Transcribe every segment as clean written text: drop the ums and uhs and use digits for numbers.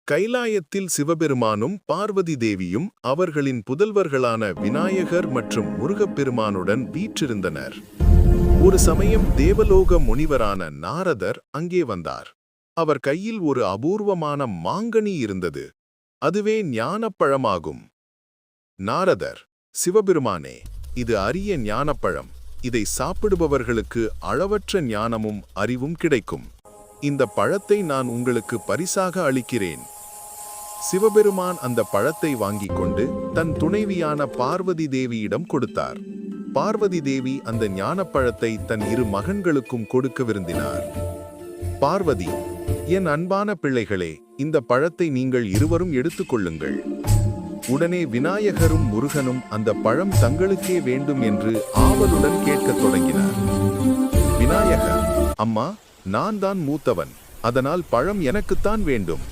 கைலாயத்தில் சிவபெருமானும் பார்வதி தேவியும் அவர்களின் புதல்வர்களான விநாயகர் மற்றும் முருகப்பெருமானுடன் வீற்றிருந்தனர். ஒரு சமயம் தேவலோக முனிவரான நாரதர் அங்கே வந்தார். அவர் கையில் ஒரு அபூர்வமான மாங்கனி இருந்தது. அதுவே ஞானப்பழமாகும். நாரதர், சிவபெருமானே, இது அரிய ஞானப்பழம். இதை சாப்பிடுபவர்களுக்கு அளவற்ற ஞானமும் அறிவும் கிடைக்கும். இந்த பழத்தை நான் உங்களுக்கு பரிசாக அளிக்கிறேன். சிவபெருமான் அந்த பழத்தை வாங்கிக் கொண்டு தன் துணைவியான பார்வதி தேவியிடம் கொடுத்தார். பார்வதி தேவி அந்த ஞானப்பழத்தை தன் இரு மகன்களுக்கும் கொடுக்க விரும்பினார். பார்வதி, என் அன்பான பிள்ளைகளே, இந்த பழத்தை நீங்கள் இருவரும் எடுத்துக்கொள்ளுங்கள். உடனே விநாயகரும் முருகனும் அந்த பழம் தங்களுக்கே வேண்டும் என்று ஆவலுடன் கேட்கத் தொடங்கினார். விநாயகர், அம்மா, நான் தான் மூத்தவன், அதனால் பழம் எனக்குத்தான் வேண்டும்.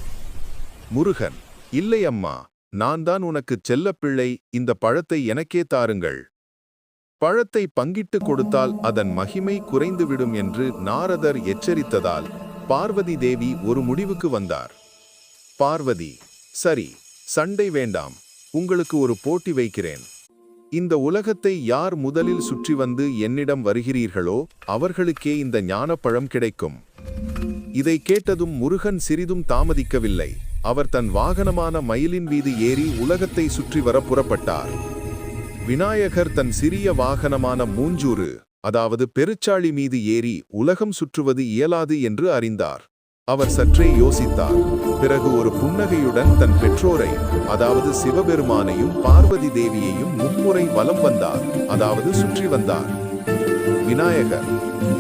முருகன், இல்லை அம்மா, நான் தான் உனக்கு செல்லப்பிள்ளை, இந்த பழத்தை எனக்கே தாருங்கள். பழத்தை பங்கிட்டு கொடுத்தால் அதன் மகிமை குறைந்துவிடும் என்று நாரதர் எச்சரித்ததால் பார்வதி தேவி ஒரு முடிவுக்கு வந்தார். பார்வதி, சரி, சண்டை வேண்டாம், உங்களுக்கு ஒரு போட்டி வைக்கிறேன். இந்த உலகத்தை யார் முதலில் சுற்றி வந்து என்னிடம் வருகிறீர்களோ அவர்களுக்கே இந்த ஞானப்பழம் கிடைக்கும். இதை கேட்டதும் முருகன் சிறிதும் தாமதிக்கவில்லை. அவர் தன் வாகனமான மயிலின் மீது ஏறி உலகத்தை சுற்றி வர புறப்பட்டார். விநாயகர் தன் சிறிய வாகனமான மூஞ்சூறு, அதாவது பெருச்சாளி மீது ஏறி உலகம் சுற்றுவது இயலாது என்று அறிந்தார். அவர் சற்றே யோசித்தார். பிறகு ஒரு புன்னகையுடன் தன் பெற்றோரை, அதாவது சிவபெருமானையும் பார்வதி தேவியையும் மும்முறை வலம் வந்தார், அதாவது சுற்றி வந்தார். விநாயகர்,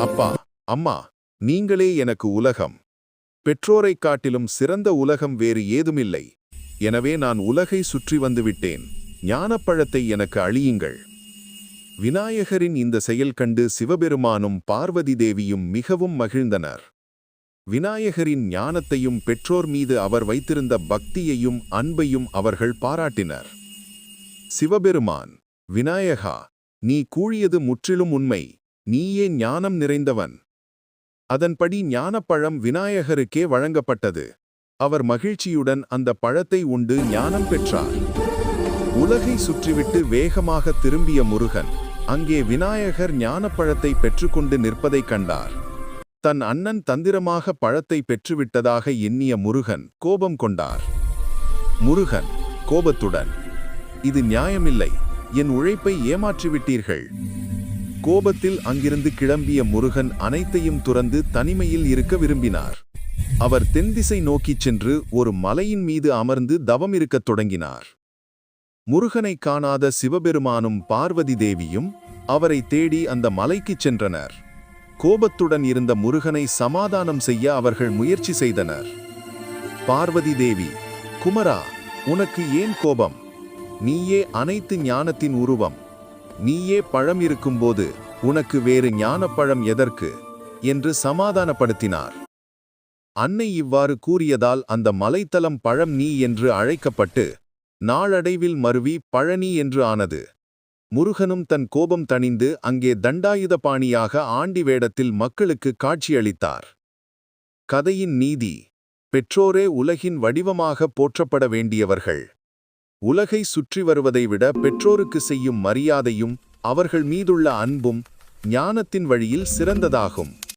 அப்பா, அம்மா, நீங்களே எனக்கு உலகம். பெற்றோரைக் காட்டிலும் சிறந்த உலகம் வேறு ஏதுமில்லை. எனவே நான் உலகை சுற்றி வந்துவிட்டேன். ஞானப்பழத்தை எனக்கு அளியுங்கள். விநாயகரின் இந்த செயல் கண்டு சிவபெருமானும் பார்வதி தேவியும் மிகவும் மகிழ்ந்தனர். விநாயகரின் ஞானத்தையும் பெற்றோர் மீது அவர் வைத்திருந்த பக்தியையும் அன்பையும் அவர்கள் பாராட்டினர். சிவபெருமான், விநாயகா, நீ கூறியது முற்றிலும் உண்மை. நீயே ஞானம் நிறைந்தவன். அதன்படி ஞானப்பழம் விநாயகருக்கே வழங்கப்பட்டது. அவர் மகிழ்ச்சியுடன் அந்த பழத்தை உண்டு ஞானம் பெற்றார். உலகை சுற்றிவிட்டு வேகமாக திரும்பிய முருகன் அங்கே விநாயகர் ஞானப்பழத்தை பெற்றுக்கொண்டு நிற்பதைக் கண்டார். தன் அண்ணன் தந்திரமாக பழத்தை பெற்றுவிட்டதாக எண்ணிய முருகன் கோபம் கொண்டார். முருகன் கோபத்துடன், இது நியாயமில்லை, என் உழைப்பை ஏமாற்றிவிட்டீர்கள். கோபத்தில் அங்கிருந்து கிளம்பிய முருகன் அனைத்தையும் துறந்து தனிமையில் இருக்க விரும்பினார். அவர் தென்திசை நோக்கிச் சென்று ஒரு மலையின் மீது அமர்ந்து தவம் இருக்கத் தொடங்கினார். முருகனை காணாத சிவபெருமானும் பார்வதி தேவியும் அவரை தேடி அந்த மலைக்குச் சென்றனர். கோபத்துடன் இருந்த முருகனை சமாதானம் செய்ய அவர்கள் முயற்சி செய்தனர். பார்வதி தேவி, குமரா, உனக்கு ஏன் கோபம்? நீயே அனைத்து ஞானத்தின் உருவம். நீயே பழம் இருக்கும்போது உனக்கு வேறு ஞானப்பழம் எதற்கு என்று சமாதானப்படுத்தினார். அன்னை இவ்வாறு கூறியதால் அந்த மலைத்தலம் பழம் நீ என்று அழைக்கப்பட்டு நாளடைவில் மருவி பழனி என்று ஆனது. முருகனும் தன் கோபம் தணிந்து அங்கே தண்டாயுதபாணியாக ஆண்டி வேடத்தில் மக்களுக்கு காட்சியளித்தார். கதையின் நீதி: பெற்றோரே உலகின் வடிவமாக போற்றப்பட வேண்டியவர்கள். உலகை சுற்றி வருவதை விட பெற்றோருக்கு செய்யும் மரியாதையும் அவர்கள் மீதுள்ள அன்பும் ஞானத்தின் வழியில் சிறந்ததாகும்.